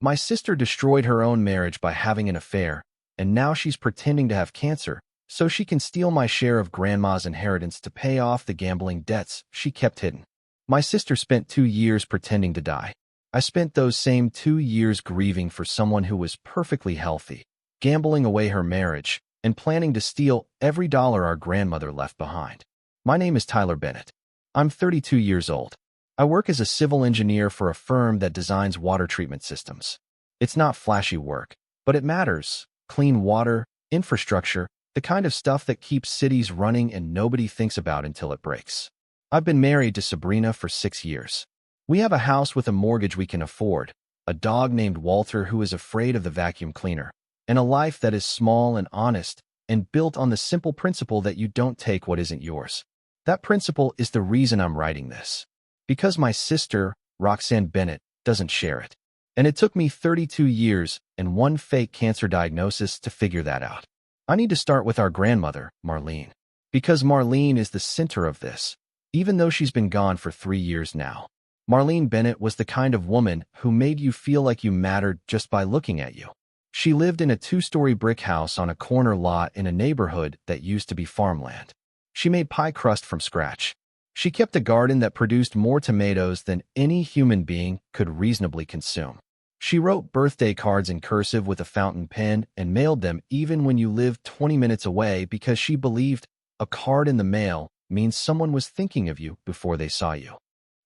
My sister destroyed her own marriage by having an affair, and now she's pretending to have cancer so she can steal my share of grandma's inheritance to pay off the gambling debts she kept hidden. My sister spent 2 years pretending to die. I spent those same 2 years grieving for someone who was perfectly healthy, gambling away her marriage, and planning to steal every dollar our grandmother left behind. My name is Tyler Bennett. I'm 32 years old. I work as a civil engineer for a firm that designs water treatment systems. It's not flashy work, but it matters. Clean water, infrastructure, the kind of stuff that keeps cities running and nobody thinks about until it breaks. I've been married to Sabrina for 6 years. We have a house with a mortgage we can afford, a dog named Walter who is afraid of the vacuum cleaner, and a life that is small and honest and built on the simple principle that you don't take what isn't yours. That principle is the reason I'm writing this. Because my sister, Roxanne Bennett, doesn't share it. And it took me 32 years and one fake cancer diagnosis to figure that out. I need to start with our grandmother, Marlene. Because Marlene is the center of this, even though she's been gone for 3 years now. Marlene Bennett was the kind of woman who made you feel like you mattered just by looking at you. She lived in a 2-story brick house on a corner lot in a neighborhood that used to be farmland. She made pie crust from scratch. She kept a garden that produced more tomatoes than any human being could reasonably consume. She wrote birthday cards in cursive with a fountain pen and mailed them even when you lived 20 minutes away because she believed a card in the mail means someone was thinking of you before they saw you.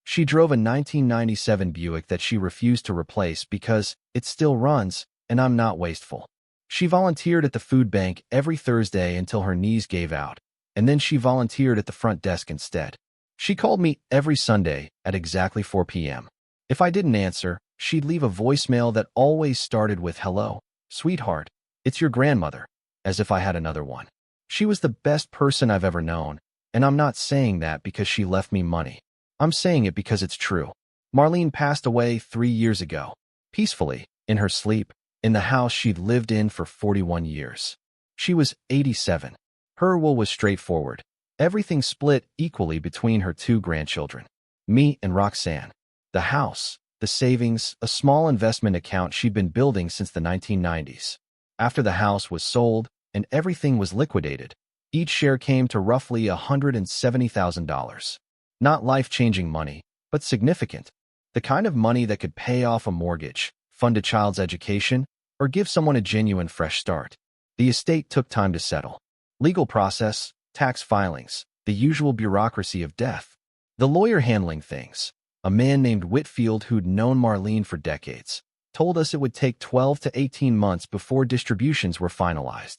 She drove a 1997 Buick that she refused to replace because it still runs, and I'm not wasteful. She volunteered at the food bank every Thursday until her knees gave out, and then she volunteered at the front desk instead. She called me every Sunday at exactly 4 p.m. If I didn't answer, she'd leave a voicemail that always started with, "Hello, sweetheart, it's your grandmother," as if I had another one. She was the best person I've ever known, and I'm not saying that because she left me money. I'm saying it because it's true. Marlene passed away 3 years ago, peacefully, in her sleep, in the house she'd lived in for 41 years. She was 87. Her will was straightforward. Everything split equally between her 2 grandchildren, me and Roxanne. The house, the savings, a small investment account she'd been building since the 1990s. After the house was sold and everything was liquidated, each share came to roughly $170,000. Not life-changing money, but significant. The kind of money that could pay off a mortgage, fund a child's education, or give someone a genuine fresh start. The estate took time to settle. Legal process, tax filings, the usual bureaucracy of death. The lawyer handling things, a man named Whitfield who'd known Marlene for decades, told us it would take 12 to 18 months before distributions were finalized.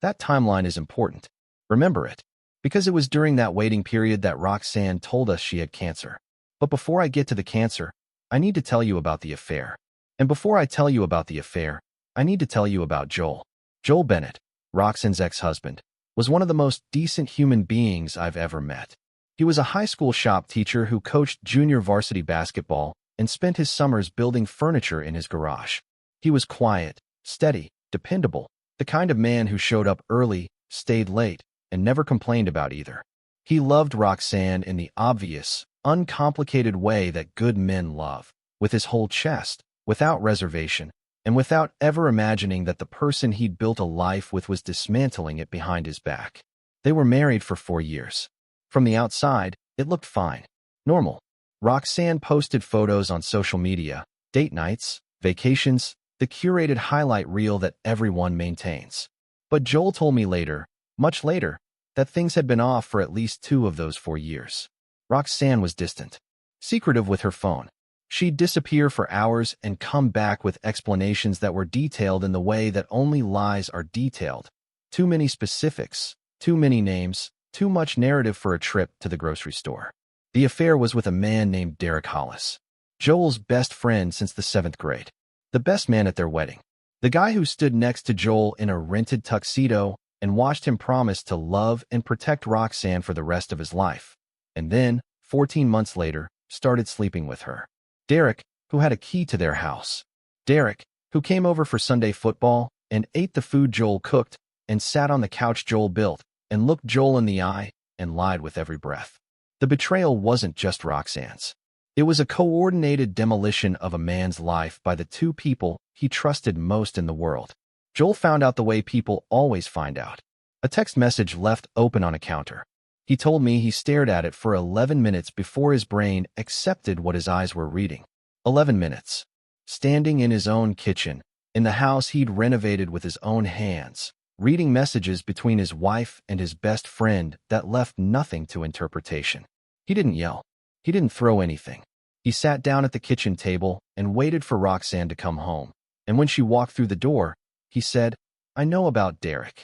That timeline is important. Remember it, because it was during that waiting period that Roxanne told us she had cancer. But before I get to the cancer, I need to tell you about the affair. And before I tell you about the affair, I need to tell you about Joel. Joel Bennett, Roxanne's ex-husband, was one of the most decent human beings I've ever met. He was a high school shop teacher who coached junior varsity basketball and spent his summers building furniture in his garage. He was quiet, steady, dependable, the kind of man who showed up early, stayed late, and never complained about either. He loved Roxanne in the obvious, uncomplicated way that good men love, with his whole chest, without reservation, and without ever imagining that the person he'd built a life with was dismantling it behind his back. They were married for 4 years. From the outside, it looked fine. Normal. Roxanne posted photos on social media, date nights, vacations, the curated highlight reel that everyone maintains. But Joel told me later, much later, that things had been off for at least 2 of those 4 years. Roxanne was distant, secretive with her phone. She'd disappear for hours and come back with explanations that were detailed in the way that only lies are detailed. Too many specifics, too many names, too much narrative for a trip to the grocery store. The affair was with a man named Derek Hollis, Joel's best friend since the 7th grade, the best man at their wedding, the guy who stood next to Joel in a rented tuxedo and watched him promise to love and protect Roxanne for the rest of his life, and then, 14 months later, started sleeping with her. Derek, who had a key to their house. Derek, who came over for Sunday football and ate the food Joel cooked and sat on the couch Joel built and looked Joel in the eye and lied with every breath. The betrayal wasn't just Roxanne's. It was a coordinated demolition of a man's life by the two people he trusted most in the world. Joel found out the way people always find out. A text message left open on a counter. He told me he stared at it for 11 minutes before his brain accepted what his eyes were reading. 11 minutes. Standing in his own kitchen, in the house he'd renovated with his own hands, reading messages between his wife and his best friend that left nothing to interpretation. He didn't yell. He didn't throw anything. He sat down at the kitchen table and waited for Roxanne to come home. And when she walked through the door, he said, "I know about Derek."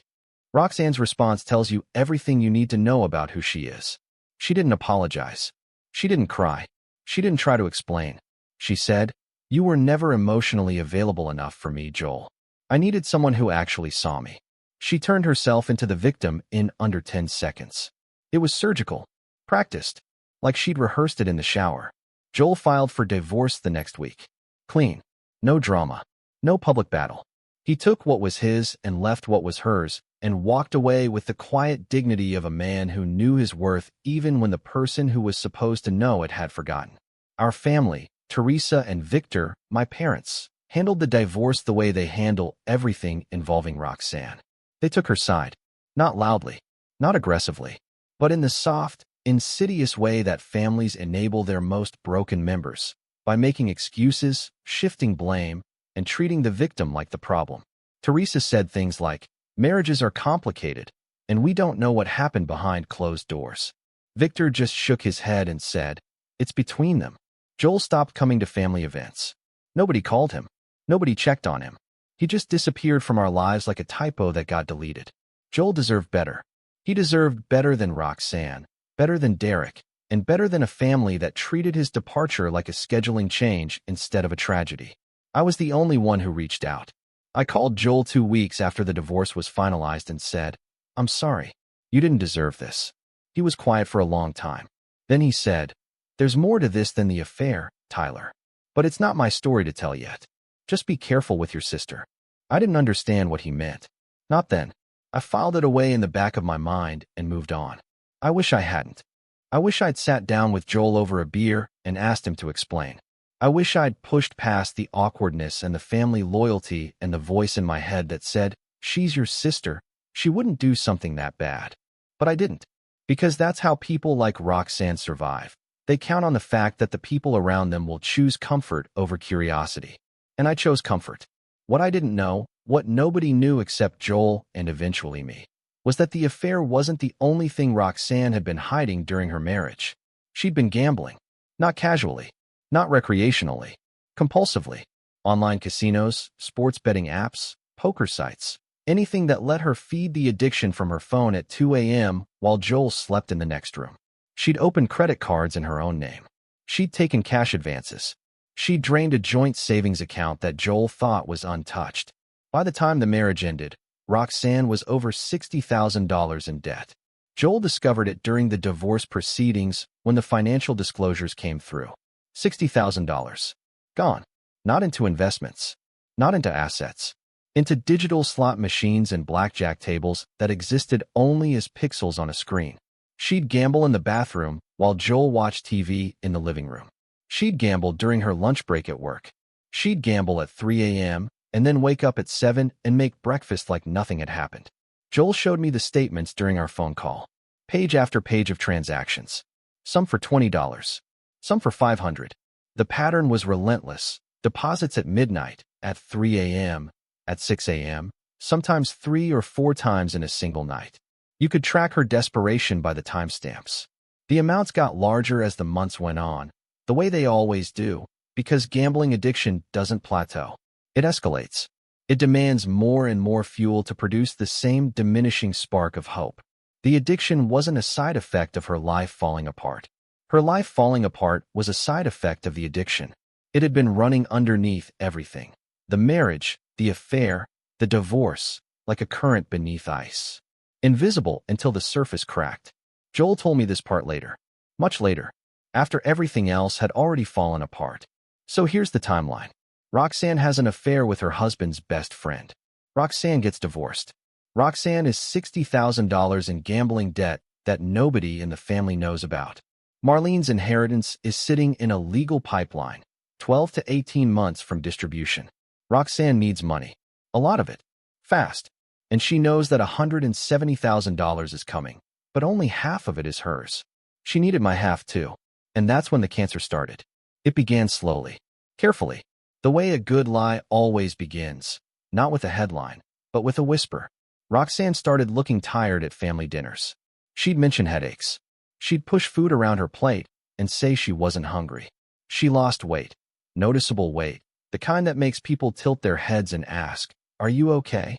Roxanne's response tells you everything you need to know about who she is. She didn't apologize. She didn't cry. She didn't try to explain. She said, "You were never emotionally available enough for me, Joel. I needed someone who actually saw me." She turned herself into the victim in under 10 seconds. It was surgical, practiced, like she'd rehearsed it in the shower. Joel filed for divorce the next week. Clean. No drama. No public battle. He took what was his and left what was hers, and walked away with the quiet dignity of a man who knew his worth even when the person who was supposed to know it had forgotten. Our family, Teresa and Victor, my parents, handled the divorce the way they handle everything involving Roxanne. They took her side, not loudly, not aggressively, but in the soft, insidious way that families enable their most broken members, by making excuses, shifting blame, and treating the victim like the problem. Teresa said things like, "Marriages are complicated, and we don't know what happened behind closed doors." Victor just shook his head and said, "It's between them." Joel stopped coming to family events. Nobody called him. Nobody checked on him. He just disappeared from our lives like a typo that got deleted. Joel deserved better. He deserved better than Roxanne, better than Derek, and better than a family that treated his departure like a scheduling change instead of a tragedy. I was the only one who reached out. I called Joel 2 weeks after the divorce was finalized and said, "I'm sorry. You didn't deserve this." He was quiet for a long time. Then he said, "There's more to this than the affair, Tyler. But it's not my story to tell yet. Just be careful with your sister." I didn't understand what he meant. Not then. I filed it away in the back of my mind and moved on. I wish I hadn't. I wish I'd sat down with Joel over a beer and asked him to explain. I wish I'd pushed past the awkwardness and the family loyalty and the voice in my head that said, "She's your sister. She wouldn't do something that bad." But I didn't. Because that's how people like Roxanne survive. They count on the fact that the people around them will choose comfort over curiosity. And I chose comfort. What I didn't know, what nobody knew except Joel and eventually me, was that the affair wasn't the only thing Roxanne had been hiding during her marriage. She'd been gambling. Not casually. Not recreationally. Compulsively. Online casinos, sports betting apps, poker sites. Anything that let her feed the addiction from her phone at 2 a.m. while Joel slept in the next room. She'd opened credit cards in her own name. She'd taken cash advances. She'd drained a joint savings account that Joel thought was untouched. By the time the marriage ended, Roxanne was over $60,000 in debt. Joel discovered it during the divorce proceedings when the financial disclosures came through. $60,000. Gone. Not into investments. Not into assets. Into digital slot machines and blackjack tables that existed only as pixels on a screen. She'd gamble in the bathroom while Joel watched TV in the living room. She'd gamble during her lunch break at work. She'd gamble at 3 a.m. and then wake up at 7 and make breakfast like nothing had happened. Joel showed me the statements during our phone call. Page after page of transactions. Some for $20. Some for $500. The pattern was relentless. Deposits at midnight, at 3 a.m., at 6 a.m., sometimes 3 or 4 times in a single night. You could track her desperation by the timestamps. The amounts got larger as the months went on, the way they always do, because gambling addiction doesn't plateau. It escalates. It demands more and more fuel to produce the same diminishing spark of hope. The addiction wasn't a side effect of her life falling apart. Her life falling apart was a side effect of the addiction. It had been running underneath everything. The marriage, the affair, the divorce, like a current beneath ice. Invisible until the surface cracked. Joel told me this part later. Much later. After everything else had already fallen apart. So here's the timeline. Roxanne has an affair with her husband's best friend. Roxanne gets divorced. Roxanne is $60,000 in gambling debt that nobody in the family knows about. Marlene's inheritance is sitting in a legal pipeline, 12 to 18 months from distribution. Roxanne needs money. A lot of it. Fast. And she knows that $170,000 is coming, but only half of it is hers. She needed my half too. And that's when the cancer started. It began slowly, carefully, the way a good lie always begins, not with a headline, but with a whisper. Roxanne started looking tired at family dinners. She'd mention headaches. She'd push food around her plate and say she wasn't hungry. She lost weight, noticeable weight, the kind that makes people tilt their heads and ask, "Are you okay?"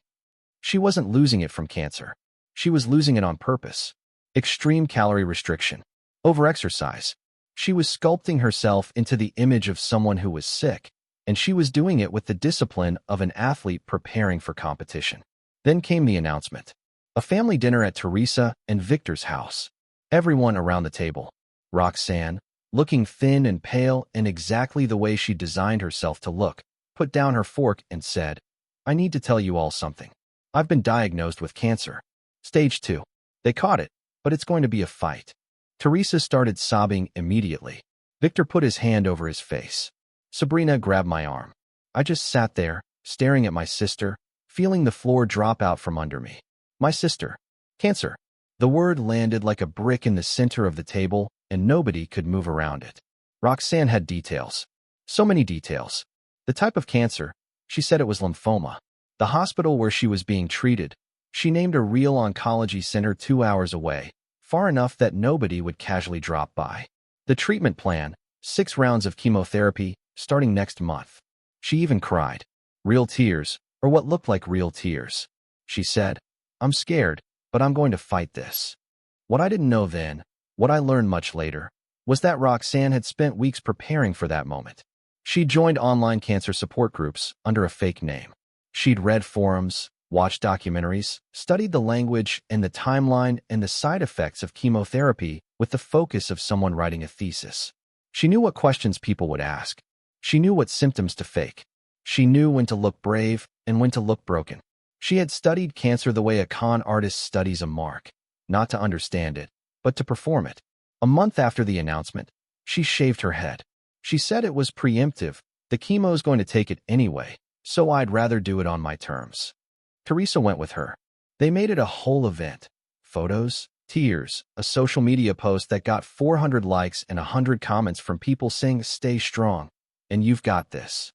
She wasn't losing it from cancer. She was losing it on purpose. Extreme calorie restriction. Overexercise. She was sculpting herself into the image of someone who was sick, and she was doing it with the discipline of an athlete preparing for competition. Then came the announcement. A family dinner at Teresa and Victor's house. Everyone around the table. Roxanne, looking thin and pale in exactly the way she designed herself to look, put down her fork and said, "I need to tell you all something. I've been diagnosed with cancer. Stage 2. They caught it, but it's going to be a fight." Teresa started sobbing immediately. Victor put his hand over his face. Sabrina grabbed my arm. I just sat there, staring at my sister, feeling the floor drop out from under me. My sister. Cancer. The word landed like a brick in the center of the table, and nobody could move around it. Roxanne had details. So many details. The type of cancer. She said it was lymphoma. The hospital where she was being treated. She named a real oncology center 2 hours away, far enough that nobody would casually drop by. The treatment plan, 6 rounds of chemotherapy, starting next month. She even cried. Real tears, or what looked like real tears. She said, "I'm scared, but I'm going to fight this." What I didn't know then, what I learned much later, was that Roxanne had spent weeks preparing for that moment. She joined online cancer support groups under a fake name. She'd read forums, watched documentaries, studied the language and the timeline and the side effects of chemotherapy with the focus of someone writing a thesis. She knew what questions people would ask. She knew what symptoms to fake. She knew when to look brave and when to look broken. She had studied cancer the way a con artist studies a mark, not to understand it, but to perform it. A month after the announcement, she shaved her head. She said it was preemptive, the chemo's going to take it anyway, so I'd rather do it on my terms. Teresa went with her. They made it a whole event. Photos, tears, a social media post that got 400 likes and 100 comments from people saying, "Stay strong, and you've got this."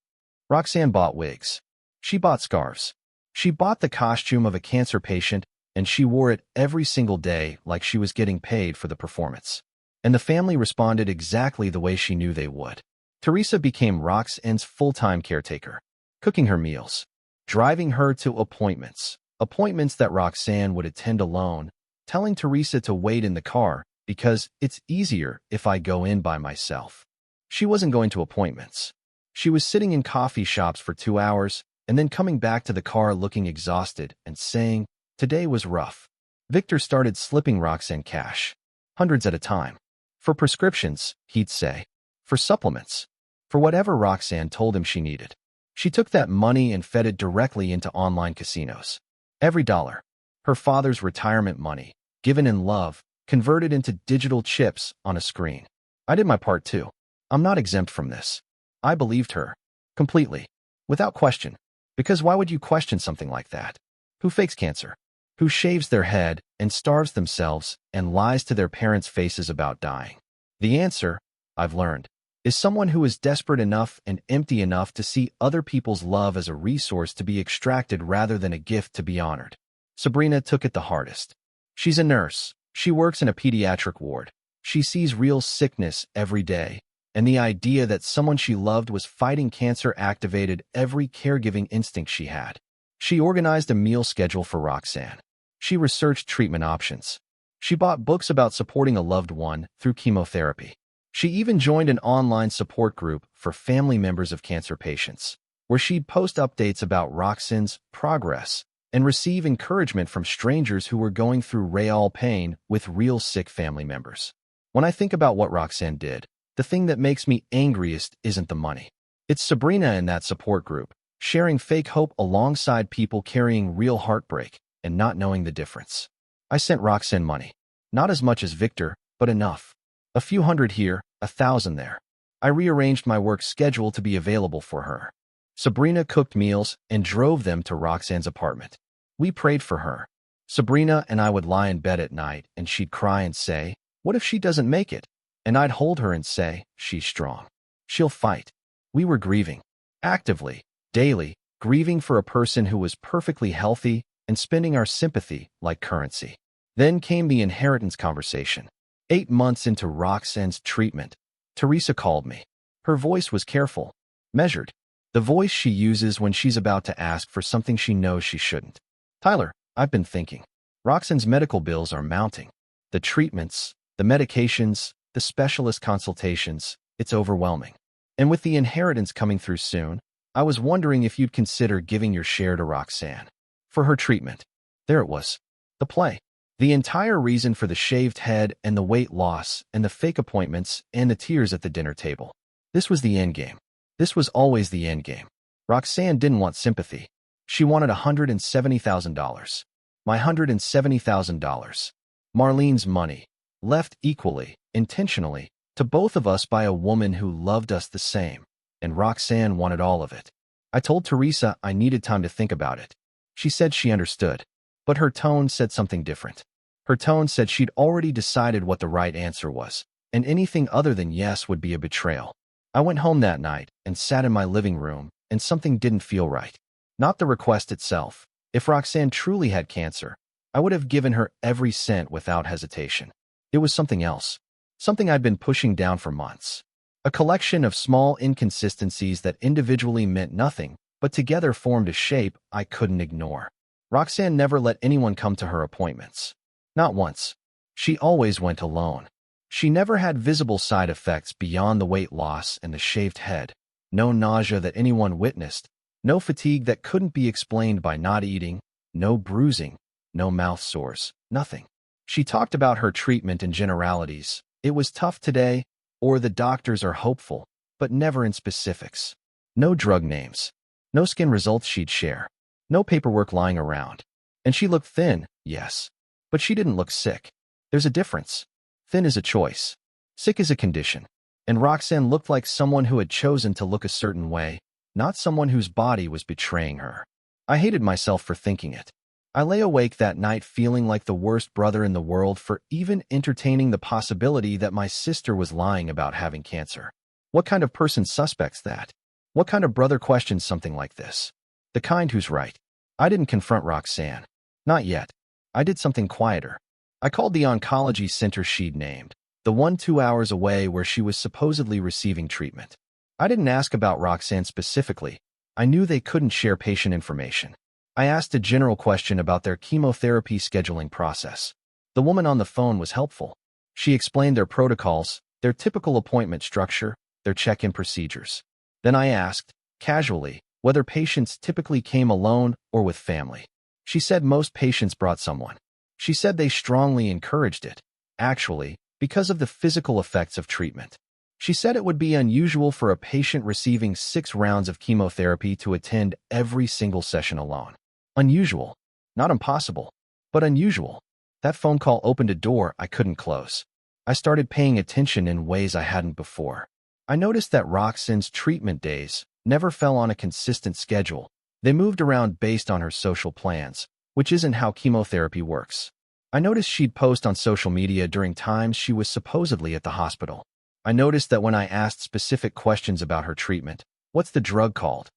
Roxanne bought wigs. She bought scarves. She bought the costume of a cancer patient, and she wore it every single day like she was getting paid for the performance. And the family responded exactly the way she knew they would. Teresa became Roxanne's full-time caretaker, cooking her meals, driving her to appointments that Roxanne would attend alone, telling Teresa to wait in the car because it's easier if I go in by myself. She wasn't going to appointments. She was sitting in coffee shops for 2 hours and then coming back to the car looking exhausted and saying, "Today was rough." Victor started slipping Roxanne cash, hundreds at a time. For prescriptions, he'd say. For supplements. For whatever Roxanne told him she needed. She took that money and fed it directly into online casinos. Every dollar. Her father's retirement money, given in love, converted into digital chips on a screen. I did my part too. I'm not exempt from this. I believed her. Completely. Without question. Because why would you question something like that? Who fakes cancer? Who shaves their head and starves themselves and lies to their parents' faces about dying? The answer, I've learned, is someone who is desperate enough and empty enough to see other people's love as a resource to be extracted rather than a gift to be honored. Sabrina took it the hardest. She's a nurse. She works in a pediatric ward. She sees real sickness every day, and the idea that someone she loved was fighting cancer activated every caregiving instinct she had. She organized a meal schedule for Roxanne. She researched treatment options. She bought books about supporting a loved one through chemotherapy. She even joined an online support group for family members of cancer patients, where she'd post updates about Roxanne's progress and receive encouragement from strangers who were going through real pain with real sick family members. When I think about what Roxanne did, the thing that makes me angriest isn't the money. It's Sabrina in that support group, sharing fake hope alongside people carrying real heartbreak and not knowing the difference. I sent Roxanne money. Not as much as Victor, but enough. A few hundred here, 1,000 there. I rearranged my work schedule to be available for her. Sabrina cooked meals and drove them to Roxanne's apartment. We prayed for her. Sabrina and I would lie in bed at night and she'd cry and say, "What if she doesn't make it?" And I'd hold her and say, "She's strong. She'll fight." We were grieving. Actively, daily, grieving for a person who was perfectly healthy and spending our sympathy like currency. Then came the inheritance conversation. 8 months into Roxanne's treatment, Teresa called me. Her voice was careful, measured, the voice she uses when she's about to ask for something she knows she shouldn't. "Tyler, I've been thinking. Roxanne's medical bills are mounting. The treatments, the medications, the specialist consultations, it's overwhelming. And with the inheritance coming through soon, I was wondering if you'd consider giving your share to Roxanne for her treatment." There it was. The play. The entire reason for the shaved head and the weight loss and the fake appointments and the tears at the dinner table. This was the endgame. This was always the endgame. Roxanne didn't want sympathy. She wanted $170,000. My $170,000. Marlene's money. Left equally, intentionally, to both of us by a woman who loved us the same. And Roxanne wanted all of it. I told Teresa I needed time to think about it. She said she understood. But her tone said something different. Her tone said she'd already decided what the right answer was, and anything other than yes would be a betrayal. I went home that night and sat in my living room, and something didn't feel right. Not the request itself. If Roxanne truly had cancer, I would have given her every cent without hesitation. It was something else. Something I'd been pushing down for months. A collection of small inconsistencies that individually meant nothing, but together formed a shape I couldn't ignore. Roxanne never let anyone come to her appointments. Not once. She always went alone. She never had visible side effects beyond the weight loss and the shaved head. No nausea that anyone witnessed. No fatigue that couldn't be explained by not eating. No bruising. No mouth sores. Nothing. She talked about her treatment in generalities. It was tough today, or the doctors are hopeful, but never in specifics. No drug names. No skin results she'd share. No paperwork lying around. And she looked thin, yes. But she didn't look sick. There's a difference. Thin is a choice. Sick is a condition. And Roxanne looked like someone who had chosen to look a certain way, not someone whose body was betraying her. I hated myself for thinking it. I lay awake that night feeling like the worst brother in the world for even entertaining the possibility that my sister was lying about having cancer. What kind of person suspects that? What kind of brother questions something like this? The kind who's right. I didn't confront Roxanne. Not yet. I did something quieter. I called the oncology center she'd named, the one 2 hours away where she was supposedly receiving treatment. I didn't ask about Roxanne specifically. I knew they couldn't share patient information. I asked a general question about their chemotherapy scheduling process. The woman on the phone was helpful. She explained their protocols, their typical appointment structure, their check-in procedures. Then I asked, casually, whether patients typically came alone or with family. She said most patients brought someone. She said they strongly encouraged it, actually, because of the physical effects of treatment. She said it would be unusual for a patient receiving 6 rounds of chemotherapy to attend every single session alone. Unusual. Not impossible, but unusual. That phone call opened a door I couldn't close. I started paying attention in ways I hadn't before. I noticed that Roxanne's treatment days never fell on a consistent schedule. They moved around based on her social plans, which isn't how chemotherapy works. I noticed she'd post on social media during times she was supposedly at the hospital. I noticed that when I asked specific questions about her treatment, what's the drug called?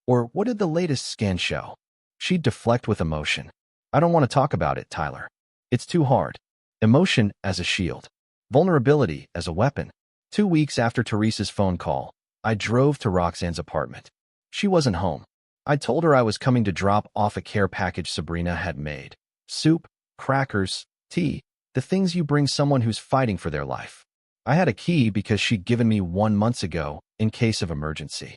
Or what did the latest scan show? She'd deflect with emotion. I don't want to talk about it, Tyler. It's too hard. Emotion as a shield. Vulnerability as a weapon. 2 weeks after Teresa's phone call, I drove to Roxanne's apartment. She wasn't home. I told her I was coming to drop off a care package Sabrina had made. Soup, crackers, tea, the things you bring someone who's fighting for their life. I had a key because she'd given me 1 month ago in case of emergency.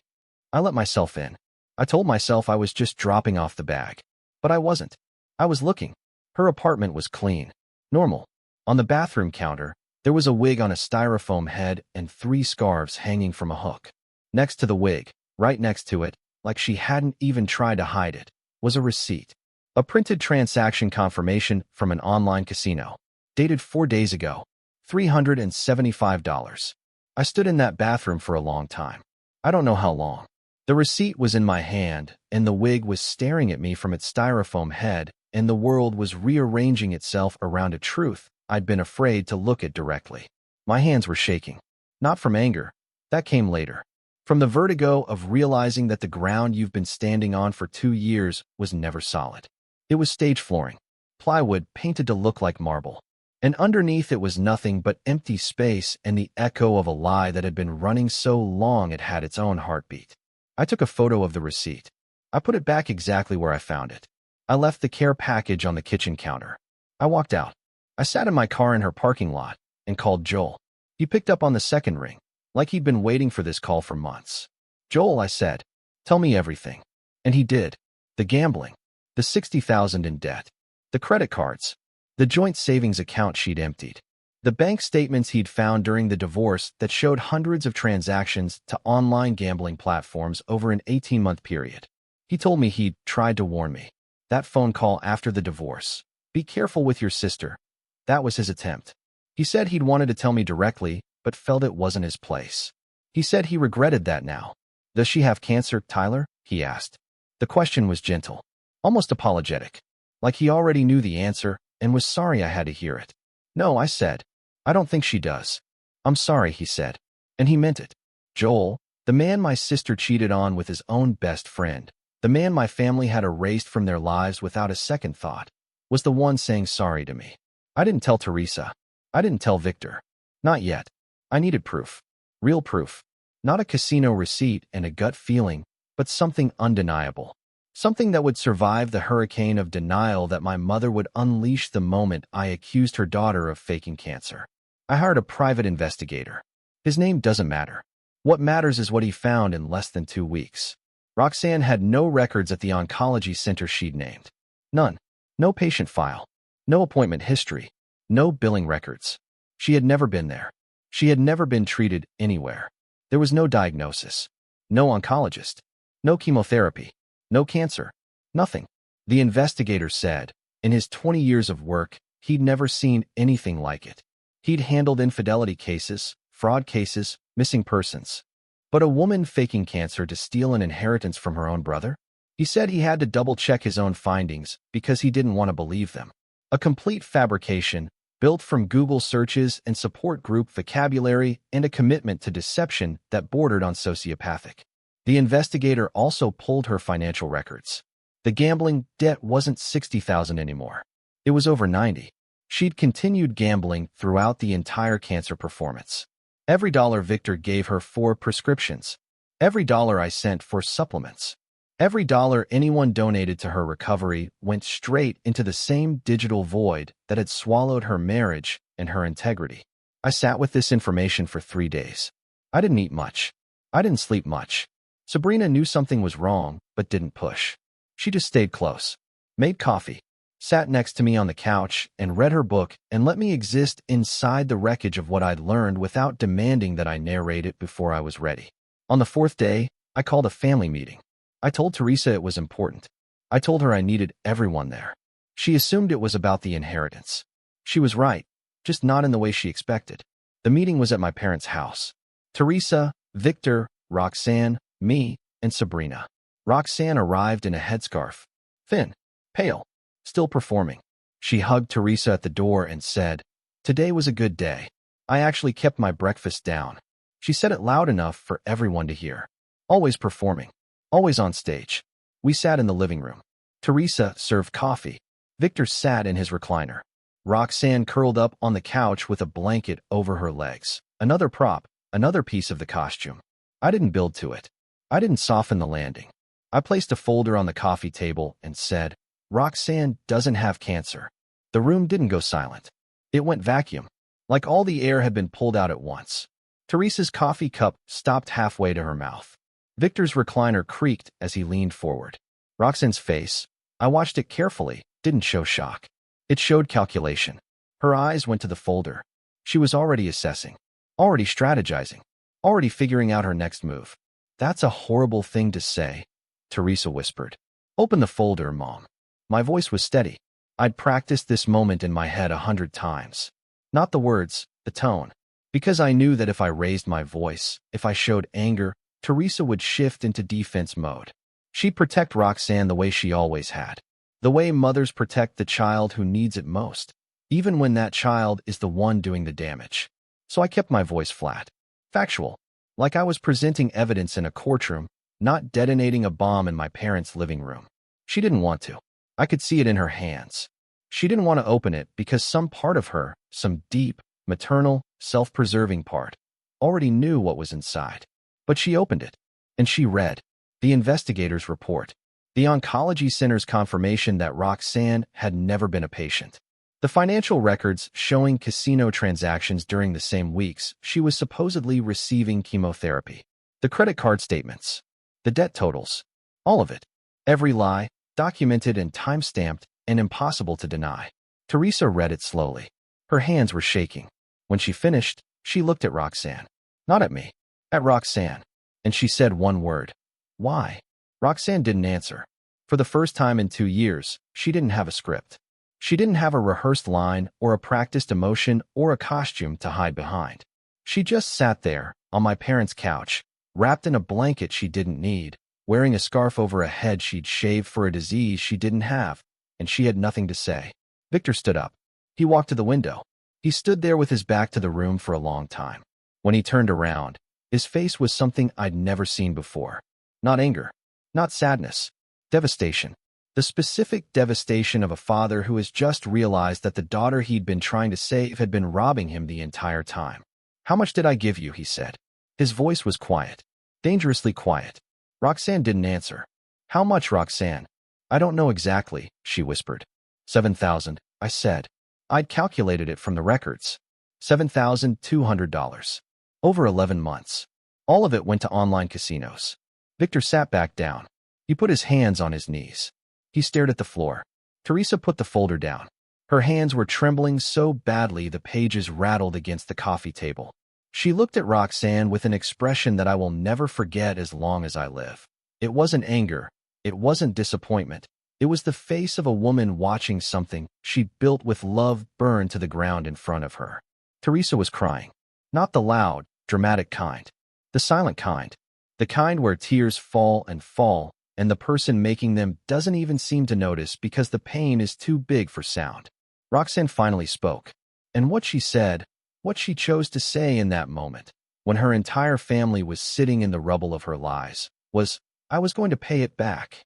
I let myself in. I told myself I was just dropping off the bag. But I wasn't. I was looking. Her apartment was clean. Normal. On the bathroom counter, there was a wig on a styrofoam head and 3 scarves hanging from a hook. Next to the wig, right next to it, like she hadn't even tried to hide it, was a receipt. A printed transaction confirmation from an online casino. Dated 4 days ago. $375. I stood in that bathroom for a long time. I don't know how long. The receipt was in my hand, and the wig was staring at me from its styrofoam head, and the world was rearranging itself around a truth I'd been afraid to look at directly. My hands were shaking. Not from anger. That came later. From the vertigo of realizing that the ground you've been standing on for 2 years was never solid. It was stage flooring, plywood painted to look like marble. And underneath it was nothing but empty space and the echo of a lie that had been running so long it had its own heartbeat. I took a photo of the receipt. I put it back exactly where I found it. I left the care package on the kitchen counter. I walked out. I sat in my car in her parking lot and called Joel. He picked up on the second ring, like he'd been waiting for this call for months. "Joel," I said, "tell me everything." And he did. The gambling, the $60,000 in debt, the credit cards, the joint savings account she'd emptied, the bank statements he'd found during the divorce that showed hundreds of transactions to online gambling platforms over an 18-month period. He told me he'd tried to warn me. That phone call after the divorce. "Be careful with your sister." That was his attempt. He said he'd wanted to tell me directly, but felt it wasn't his place. He said he regretted that now. "Does she have cancer, Tyler?" he asked. The question was gentle, almost apologetic, like he already knew the answer and was sorry I had to hear it. "No," I said. "I don't think she does." "I'm sorry," he said. And he meant it. Joel, the man my sister cheated on with his own best friend, the man my family had erased from their lives without a second thought, was the one saying sorry to me. I didn't tell Teresa. I didn't tell Victor. Not yet. I needed proof. Real proof. Not a casino receipt and a gut feeling, but something undeniable. Something that would survive the hurricane of denial that my mother would unleash the moment I accused her daughter of faking cancer. I hired a private investigator. His name doesn't matter. What matters is what he found in less than 2 weeks. Roxanne had no records at the oncology center she'd named. None. No patient file. No appointment history. No billing records. She had never been there. She had never been treated anywhere. There was no diagnosis. No oncologist. No chemotherapy. No cancer. Nothing. The investigator said, in his 20 years of work, he'd never seen anything like it. He'd handled infidelity cases, fraud cases, missing persons. But a woman faking cancer to steal an inheritance from her own brother? He said he had to double-check his own findings because he didn't want to believe them. A complete fabrication, built from Google searches and support group vocabulary and a commitment to deception that bordered on sociopathic. The investigator also pulled her financial records. The gambling debt wasn't $60,000 anymore. It was over 90. She'd continued gambling throughout the entire cancer performance. Every dollar Victor gave her for prescriptions. Every dollar I sent for supplements. Every dollar anyone donated to her recovery went straight into the same digital void that had swallowed her marriage and her integrity. I sat with this information for 3 days. I didn't eat much. I didn't sleep much. Sabrina knew something was wrong, but didn't push. She just stayed close, made coffee, sat next to me on the couch, and read her book and let me exist inside the wreckage of what I'd learned without demanding that I narrate it before I was ready. On the 4th day, I called a family meeting. I told Teresa it was important. I told her I needed everyone there. She assumed it was about the inheritance. She was right, just not in the way she expected. The meeting was at my parents' house. Teresa, Victor, Roxanne, me, and Sabrina. Roxanne arrived in a headscarf. Thin, pale, still performing. She hugged Teresa at the door and said, "Today was a good day. I actually kept my breakfast down." She said it loud enough for everyone to hear. Always performing. Always on stage. We sat in the living room. Teresa served coffee. Victor sat in his recliner. Roxanne curled up on the couch with a blanket over her legs. Another prop, another piece of the costume. I didn't build to it. I didn't soften the landing. I placed a folder on the coffee table and said, "Roxanne doesn't have cancer." The room didn't go silent. It went vacuum, like all the air had been pulled out at once. Teresa's coffee cup stopped halfway to her mouth. Victor's recliner creaked as he leaned forward. Roxanne's face, I watched it carefully, didn't show shock. It showed calculation. Her eyes went to the folder. She was already assessing, already strategizing, already figuring out her next move. "That's a horrible thing to say," Teresa whispered. "Open the folder, Mom." My voice was steady. I'd practiced this moment in my head 100 times. Not the words, the tone. Because I knew that if I raised my voice, if I showed anger, Teresa would shift into defense mode. She'd protect Roxanne the way she always had. The way mothers protect the child who needs it most, even when that child is the one doing the damage. So I kept my voice flat, factual, like I was presenting evidence in a courtroom, not detonating a bomb in my parents' living room. She didn't want to. I could see it in her hands. She didn't want to open it because some part of her, some deep, maternal, self-preserving part, already knew what was inside. But she opened it, and she read the investigator's report, the oncology center's confirmation that Roxanne had never been a patient, the financial records showing casino transactions during the same weeks she was supposedly receiving chemotherapy, the credit card statements, the debt totals, all of it, every lie, documented and time-stamped and impossible to deny. Teresa read it slowly. Her hands were shaking. When she finished, she looked at Roxanne. Not at me, at Roxanne. And she said one word. Why? Roxanne didn't answer. For the first time in 2 years, she didn't have a script. She didn't have a rehearsed line or a practiced emotion or a costume to hide behind. She just sat there, on my parents' couch, wrapped in a blanket she didn't need, wearing a scarf over a head she'd shaved for a disease she didn't have, and she had nothing to say. Victor stood up. He walked to the window. He stood there with his back to the room for a long time. When he turned around, his face was something I'd never seen before. Not anger, not sadness, devastation. The specific devastation of a father who has just realized that the daughter he'd been trying to save had been robbing him the entire time. How much did I give you? He said. His voice was quiet, dangerously quiet. Roxanne didn't answer. How much, Roxanne? I don't know exactly, she whispered. 7,000, I said. I'd calculated it from the records. $7,200. Over 11 months. All of it went to online casinos. Victor sat back down. He put his hands on his knees. He stared at the floor. Teresa put the folder down. Her hands were trembling so badly the pages rattled against the coffee table. She looked at Roxanne with an expression that I will never forget as long as I live. It wasn't anger. It wasn't disappointment. It was the face of a woman watching something she built with love burn to the ground in front of her. Teresa was crying. Not the loud, dramatic kind. The silent kind. The kind where tears fall, and the person making them doesn't even seem to notice because the pain is too big for sound. Roxanne finally spoke. And what she said, what she chose to say in that moment, when her entire family was sitting in the rubble of her lies, was, I was going to pay it back.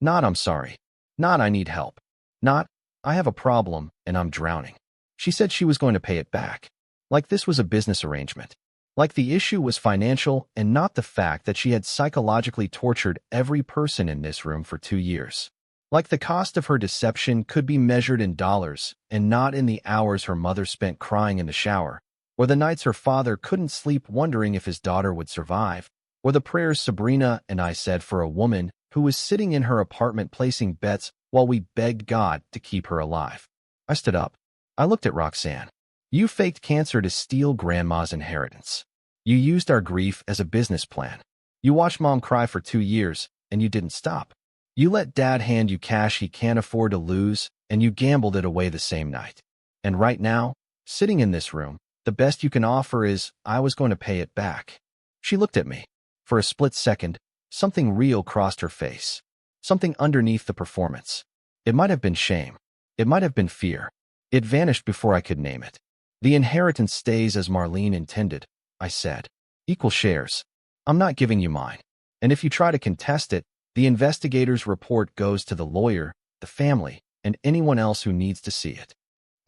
Not I'm sorry. Not I need help. Not, I have a problem and I'm drowning. She said she was going to pay it back. Like this was a business arrangement. Like the issue was financial and not the fact that she had psychologically tortured every person in this room for 2 years. Like the cost of her deception could be measured in dollars and not in the hours her mother spent crying in the shower, or the nights her father couldn't sleep wondering if his daughter would survive, or the prayers Sabrina and I said for a woman who was sitting in her apartment placing bets while we begged God to keep her alive. I stood up. I looked at Roxanne. You faked cancer to steal Grandma's inheritance. You used our grief as a business plan. You watched Mom cry for 2 years, and you didn't stop. You let Dad hand you cash he can't afford to lose, and you gambled it away the same night. And right now, sitting in this room, the best you can offer is, I was going to pay it back. She looked at me. For a split second, something real crossed her face. Something underneath the performance. It might have been shame. It might have been fear. It vanished before I could name it. The inheritance stays as Marlene intended, I said. Equal shares. I'm not giving you mine. And if you try to contest it, the investigator's report goes to the lawyer, the family, and anyone else who needs to see it.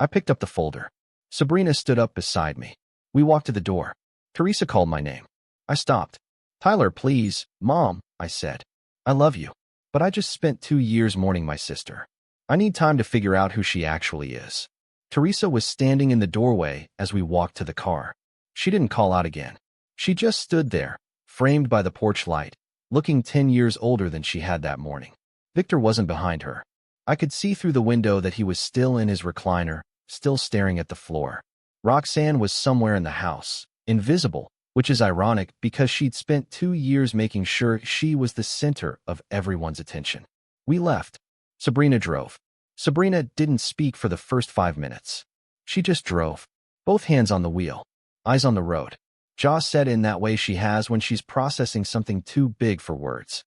I picked up the folder. Sabrina stood up beside me. We walked to the door. Teresa called my name. I stopped. Tyler, please, Mom, I said. I love you. But I just spent 2 years mourning my sister. I need time to figure out who she actually is. Teresa was standing in the doorway as we walked to the car. She didn't call out again. She just stood there, framed by the porch light, looking 10 years older than she had that morning. Victor wasn't behind her. I could see through the window that he was still in his recliner, still staring at the floor. Roxanne was somewhere in the house, invisible, which is ironic because she'd spent 2 years making sure she was the center of everyone's attention. We left. Sabrina drove. Sabrina didn't speak for the first 5 minutes. She just drove. both hands on the wheel, eyes on the road. Jaw set in that way she has when she's processing something too big for words.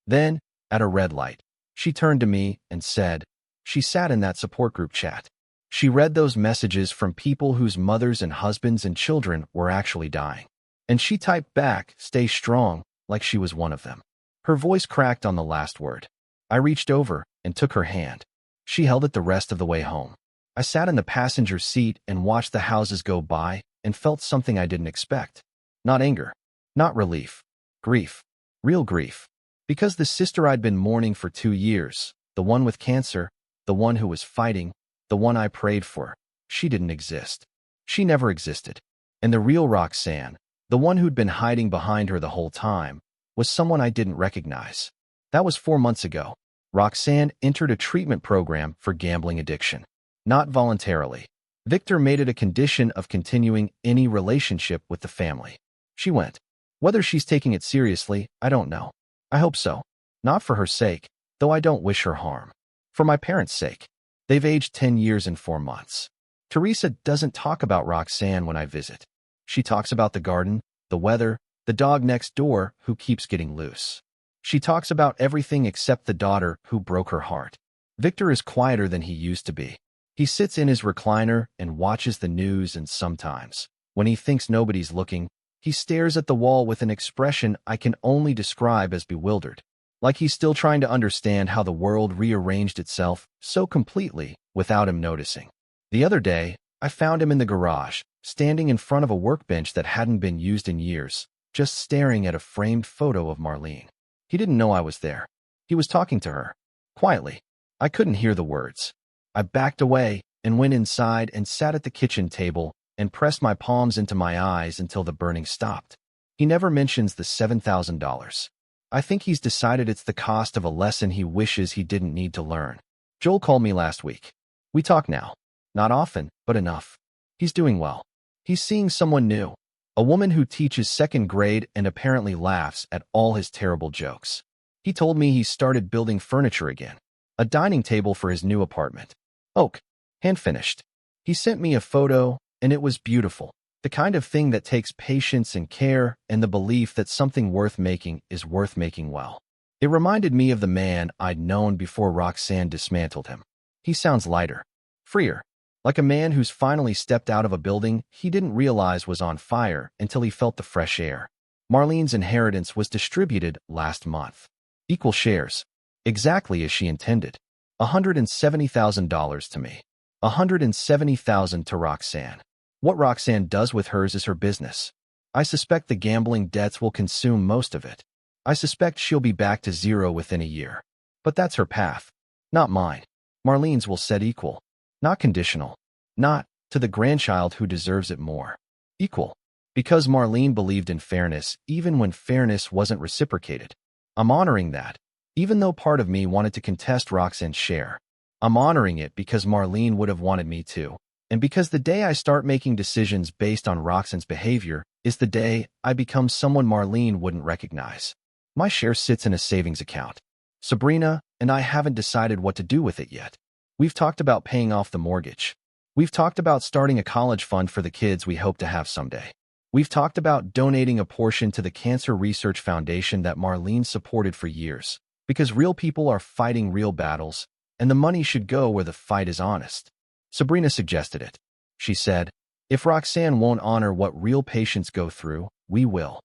Then, at a red light, she turned to me and said, she sat in that support group chat. She read those messages from people whose mothers and husbands and children were actually dying. And she typed back, stay strong, like she was one of them. Her voice cracked on the last word. I reached over and took her hand. She held it the rest of the way home. I sat in the passenger seat and watched the houses go by and felt something I didn't expect. Not anger, not relief, grief, real grief. Because the sister I'd been mourning for 2 years, the one with cancer, the one who was fighting, the one I prayed for, she didn't exist. She never existed. And the real Roxanne, the one who'd been hiding behind her the whole time, was someone I didn't recognize. That was 4 months ago. Roxanne entered a treatment program for gambling addiction. Not voluntarily. Victor made it a condition of continuing any relationship with the family. She went. Whether she's taking it seriously, I don't know. I hope so. Not for her sake, though I don't wish her harm. For my parents' sake. They've aged 10 years and 4 months. Teresa doesn't talk about Roxanne when I visit. She talks about the garden, the weather, the dog next door who keeps getting loose. She talks about everything except the daughter who broke her heart. Victor is quieter than he used to be. He sits in his recliner and watches the news, and sometimes, when he thinks nobody's looking, he stares at the wall with an expression I can only describe as bewildered, like he's still trying to understand how the world rearranged itself so completely without him noticing. The other day, I found him in the garage, standing in front of a workbench that hadn't been used in years, just staring at a framed photo of Marlene. He didn't know I was there. He was talking to her. Quietly. I couldn't hear the words. I backed away and went inside and sat at the kitchen table and pressed my palms into my eyes until the burning stopped. He never mentions the $7,000. I think he's decided it's the cost of a lesson he wishes he didn't need to learn. Joel called me last week. We talk now. Not often, but enough. He's doing well. He's seeing someone new. A woman who teaches 2nd grade and apparently laughs at all his terrible jokes. He told me he started building furniture again. A dining table for his new apartment. Oak. Hand-finished. He sent me a photo, and it was beautiful. The kind of thing that takes patience and care and the belief that something worth making is worth making well. It reminded me of the man I'd known before Roxanne dismantled him. He sounds lighter. Freer. Like a man who's finally stepped out of a building he didn't realize was on fire until he felt the fresh air. Marlene's inheritance was distributed last month. Equal shares. Exactly as she intended. $170,000 to me. $170,000 to Roxanne. What Roxanne does with hers is her business. I suspect the gambling debts will consume most of it. I suspect she'll be back to zero within a year. But that's her path. Not mine. Marlene's will set equal. Not conditional. Not to the grandchild who deserves it more. Equal. Because Marlene believed in fairness even when fairness wasn't reciprocated. I'm honoring that, even though part of me wanted to contest Roxanne's share. I'm honoring it because Marlene would have wanted me to. And because the day I start making decisions based on Roxanne's behavior is the day I become someone Marlene wouldn't recognize. My share sits in a savings account. Sabrina and I haven't decided what to do with it yet. We've talked about paying off the mortgage. We've talked about starting a college fund for the kids we hope to have someday. We've talked about donating a portion to the Cancer Research Foundation that Marlene supported for years, because real people are fighting real battles, and the money should go where the fight is honest. Sabrina suggested it. She said, if Roxanne won't honor what real patients go through, we will.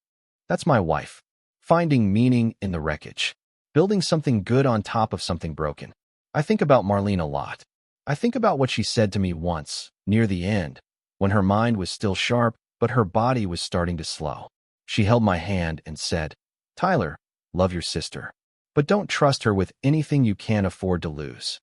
That's my wife. Finding meaning in the wreckage. Building something good on top of something broken. I think about Marlene a lot. I think about what she said to me once, near the end, when her mind was still sharp, but her body was starting to slow. She held my hand and said, Tyler, love your sister, but don't trust her with anything you can't afford to lose.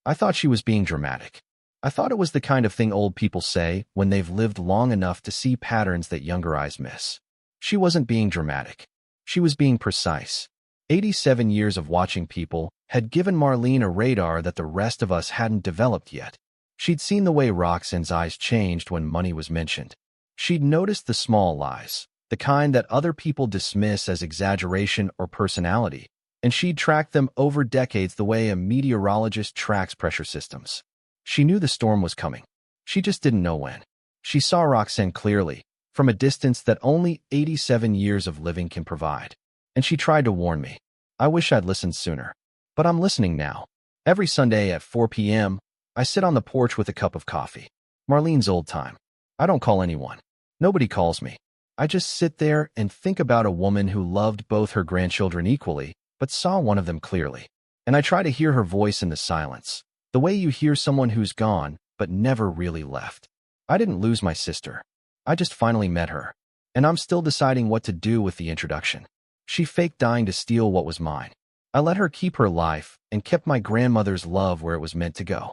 I thought she was being dramatic. I thought it was the kind of thing old people say when they've lived long enough to see patterns that younger eyes miss. She wasn't being dramatic. She was being precise. 87 years of watching people had given Marlene a radar that the rest of us hadn't developed yet. She'd seen the way Roxanne's eyes changed when money was mentioned. She'd noticed the small lies, the kind that other people dismiss as exaggeration or personality, and she'd tracked them over decades the way a meteorologist tracks pressure systems. She knew the storm was coming. She just didn't know when. She saw Roxanne clearly, from a distance that only 87 years of living can provide. And she tried to warn me. I wish I'd listened sooner. But I'm listening now. Every Sunday at 4 p.m., I sit on the porch with a cup of coffee. Marlene's old time. I don't call anyone. Nobody calls me. I just sit there and think about a woman who loved both her grandchildren equally, but saw one of them clearly. And I try to hear her voice in the silence, the way you hear someone who's gone, but never really left. I didn't lose my sister. I just finally met her. And I'm still deciding what to do with the introduction. She faked dying to steal what was mine. I let her keep her life and kept my grandmother's love where it was meant to go.